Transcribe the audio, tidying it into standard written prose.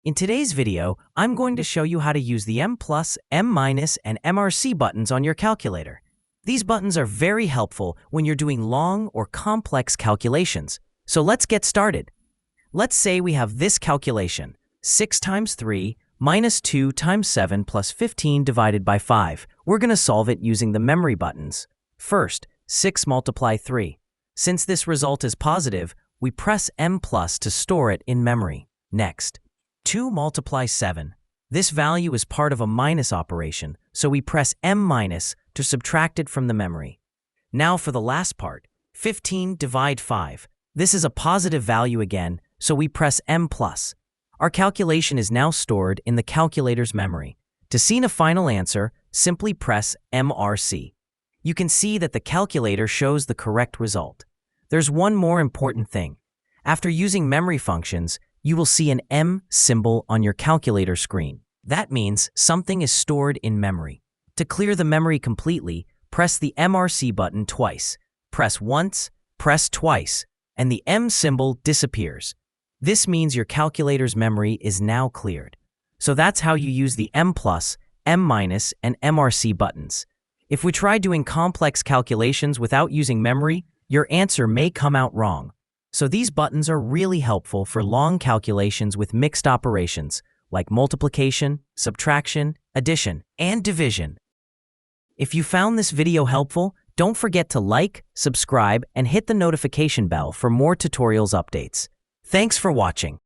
In today's video, I'm going to show you how to use the M+, M-, and MRC buttons on your calculator. These buttons are very helpful when you're doing long or complex calculations. So let's get started. Let's say we have this calculation, 6 times 3 minus 2 times 7 plus 15 divided by 5. We're going to solve it using the memory buttons. First, 6 multiply 3. Since this result is positive, we press M+ to store it in memory. Next, 2 multiply 7. This value is part of a minus operation, so we press M- to subtract it from the memory. Now for the last part, 15 divide 5. This is a positive value again, so we press M+. Our calculation is now stored in the calculator's memory. To see a final answer, simply press MRC. You can see that the calculator shows the correct result. There's one more important thing. After using memory functions, you will see an M symbol on your calculator screen. That means something is stored in memory. To clear the memory completely, press the MRC button twice. Press once, press twice, and the M symbol disappears. This means your calculator's memory is now cleared. So that's how you use the M+, M-, and MRC buttons. If we try doing complex calculations without using memory, your answer may come out wrong. So these buttons are really helpful for long calculations with mixed operations, like multiplication, subtraction, addition, and division. If you found this video helpful, don't forget to like, subscribe, and hit the notification bell for more tutorials updates. Thanks for watching.